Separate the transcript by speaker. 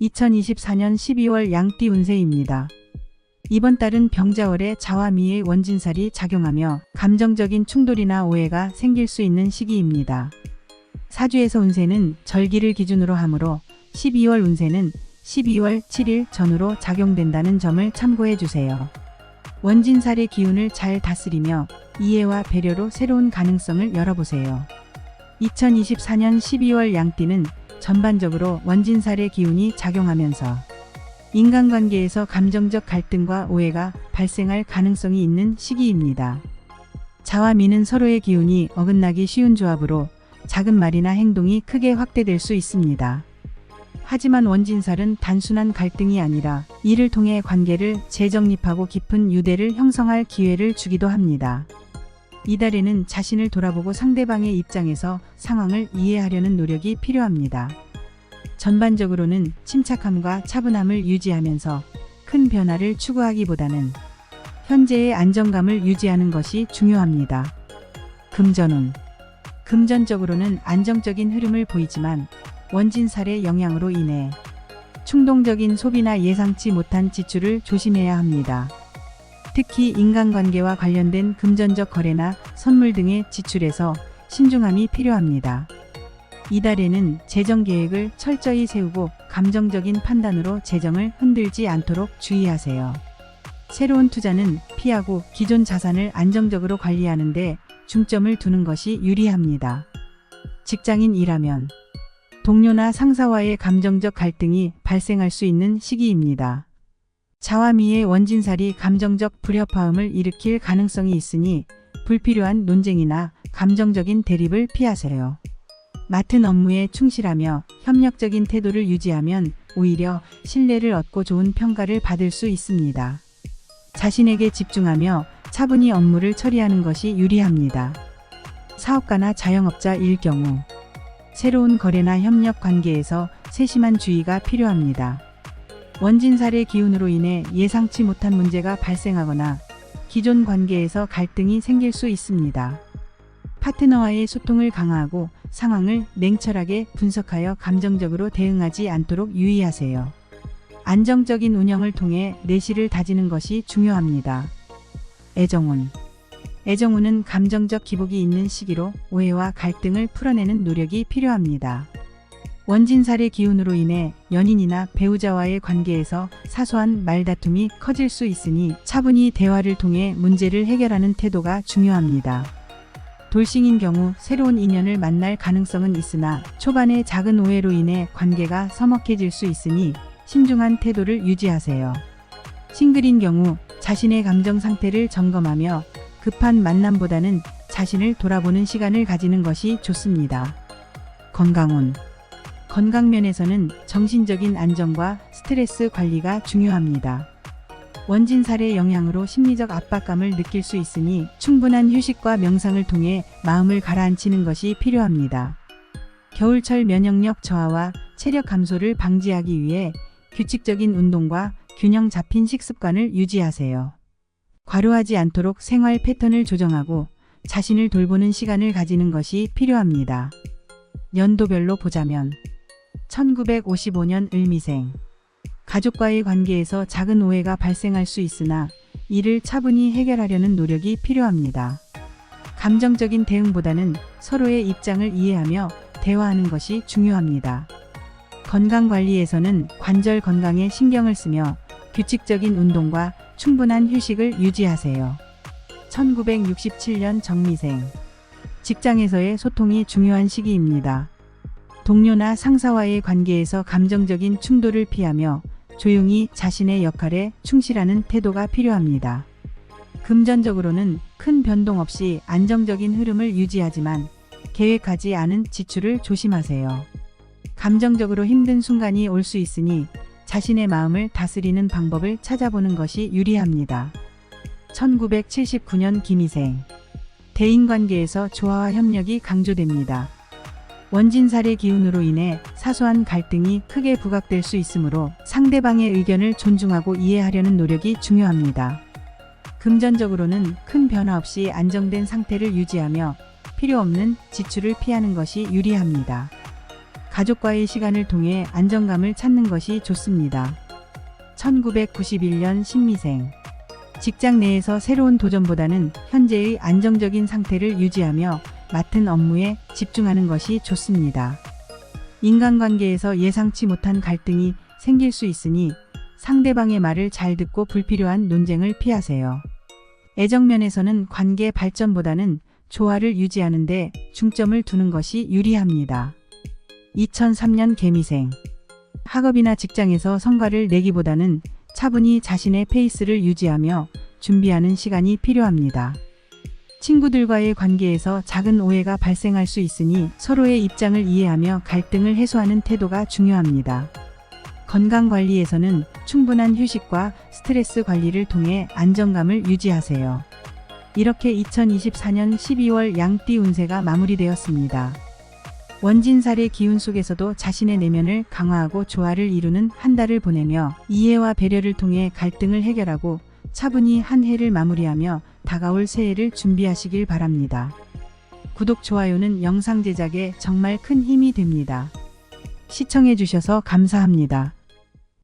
Speaker 1: 2024년 12월 양띠 운세입니다. 이번 달은 병자월에 자와 미의 원진살이 작용하며 감정적인 충돌이나 오해가 생길 수 있는 시기입니다. 사주에서 운세는 절기를 기준으로 하므로 12월 운세는 12월 7일 전후로 작용된다는 점을 참고해 주세요. 원진살의 기운을 잘 다스리며 이해와 배려로 새로운 가능성을 열어보세요. 2024년 12월 양띠는 전반적으로 원진살의 기운이 작용하면서 인간관계에서 감정적 갈등과 오해가 발생할 가능성이 있는 시기입니다. 자와 미는 서로의 기운이 어긋나기 쉬운 조합으로 작은 말이나 행동이 크게 확대될 수 있습니다. 하지만 원진살은 단순한 갈등이 아니라 이를 통해 관계를 재정립하고 깊은 유대를 형성할 기회를 주기도 합니다. 이달에는 자신을 돌아보고 상대방의 입장에서 상황을 이해하려는 노력이 필요합니다. 전반적으로는 침착함과 차분함을 유지하면서 큰 변화를 추구하기보다는 현재의 안정감을 유지하는 것이 중요합니다. 금전운. 금전적으로는 안정적인 흐름을 보이지만 원진살의 영향으로 인해 충동적인 소비나 예상치 못한 지출을 조심해야 합니다. 특히 인간관계와 관련된 금전적 거래나 선물 등의 지출에서 신중함이 필요합니다. 이달에는 재정 계획을 철저히 세우고 감정적인 판단으로 재정을 흔들지 않도록 주의하세요. 새로운 투자는 피하고 기존 자산을 안정적으로 관리하는 데 중점을 두는 것이 유리합니다. 직장인이라면 동료나 상사와의 감정적 갈등이 발생할 수 있는 시기입니다. 자와 미의 원진살이 감정적 불협화음을 일으킬 가능성이 있으니 불필요한 논쟁이나 감정적인 대립을 피하세요. 맡은 업무에 충실하며 협력적인 태도를 유지하면 오히려 신뢰를 얻고 좋은 평가를 받을 수 있습니다. 자신에게 집중하며 차분히 업무를 처리하는 것이 유리합니다. 사업가나 자영업자일 경우 새로운 거래나 협력 관계에서 세심한 주의가 필요합니다. 원진살의 기운으로 인해 예상치 못한 문제가 발생하거나 기존 관계에서 갈등이 생길 수 있습니다. 파트너와의 소통을 강화하고 상황을 냉철하게 분석하여 감정적으로 대응하지 않도록 유의하세요. 안정적인 운영을 통해 내실을 다지는 것이 중요합니다. 애정운. 애정운은 감정적 기복이 있는 시기로 오해와 갈등을 풀어내는 노력이 필요합니다. 원진살의 기운으로 인해 연인이나 배우자와의 관계에서 사소한 말다툼이 커질 수 있으니 차분히 대화를 통해 문제를 해결하는 태도가 중요합니다. 돌싱인 경우 새로운 인연을 만날 가능성은 있으나 초반의 작은 오해로 인해 관계가 서먹해질 수 있으니 신중한 태도를 유지하세요. 싱글인 경우 자신의 감정 상태를 점검하며 급한 만남보다는 자신을 돌아보는 시간을 가지는 것이 좋습니다. 건강운. 건강면에서는 정신적인 안정과 스트레스 관리가 중요합니다. 원진살의 영향으로 심리적 압박감을 느낄 수 있으니 충분한 휴식과 명상을 통해 마음을 가라앉히는 것이 필요합니다. 겨울철 면역력 저하와 체력 감소를 방지하기 위해 규칙적인 운동과 균형 잡힌 식습관을 유지하세요. 과로하지 않도록 생활 패턴을 조정하고 자신을 돌보는 시간을 가지는 것이 필요합니다. 연도별로 보자면 1955년 을미생. 가족과의 관계에서 작은 오해가 발생할 수 있으나 이를 차분히 해결하려는 노력이 필요합니다. 감정적인 대응보다는 서로의 입장을 이해하며 대화하는 것이 중요합니다. 건강관리에서는 관절 건강에 신경을 쓰며 규칙적인 운동과 충분한 휴식을 유지하세요. 1967년 정미생. 직장에서의 소통이 중요한 시기입니다. 동료나 상사와의 관계에서 감정적인 충돌을 피하며 조용히 자신의 역할에 충실하는 태도가 필요합니다. 금전적으로는 큰 변동 없이 안정적인 흐름을 유지하지만 계획하지 않은 지출을 조심하세요. 감정적으로 힘든 순간이 올 수 있으니 자신의 마음을 다스리는 방법을 찾아보는 것이 유리합니다. 1979년 김희생. 대인관계에서 조화와 협력이 강조됩니다. 원진살의 기운으로 인해 사소한 갈등이 크게 부각될 수 있으므로 상대방의 의견을 존중하고 이해하려는 노력이 중요합니다. 금전적으로는 큰 변화 없이 안정된 상태를 유지하며 필요 없는 지출을 피하는 것이 유리합니다. 가족과의 시간을 통해 안정감을 찾는 것이 좋습니다. 1991년 신미생. 직장 내에서 새로운 도전보다는 현재의 안정적인 상태를 유지하며 맡은 업무에 집중하는 것이 좋습니다. 인간관계에서 예상치 못한 갈등이 생길 수 있으니 상대방의 말을 잘 듣고 불필요한 논쟁을 피하세요. 애정면에서는 관계 발전보다는 조화를 유지하는 데 중점을 두는 것이 유리합니다. 2003년 개미생. 학업이나 직장에서 성과를 내기보다는 차분히 자신의 페이스를 유지하며 준비하는 시간이 필요합니다. 친구들과의 관계에서 작은 오해가 발생할 수 있으니 서로의 입장을 이해하며 갈등을 해소하는 태도가 중요합니다. 건강관리에서는 충분한 휴식과 스트레스 관리를 통해 안정감을 유지하세요. 이렇게 2024년 12월 양띠 운세가 마무리되었습니다. 원진살의 기운 속에서도 자신의 내면을 강화하고 조화를 이루는 한 달을 보내며 이해와 배려를 통해 갈등을 해결하고 차분히 한 해를 마무리하며 다가올 새해를 준비하시길 바랍니다. 구독, 좋아요는 영상 제작에 정말 큰 힘이 됩니다. 시청해 주셔서 감사합니다.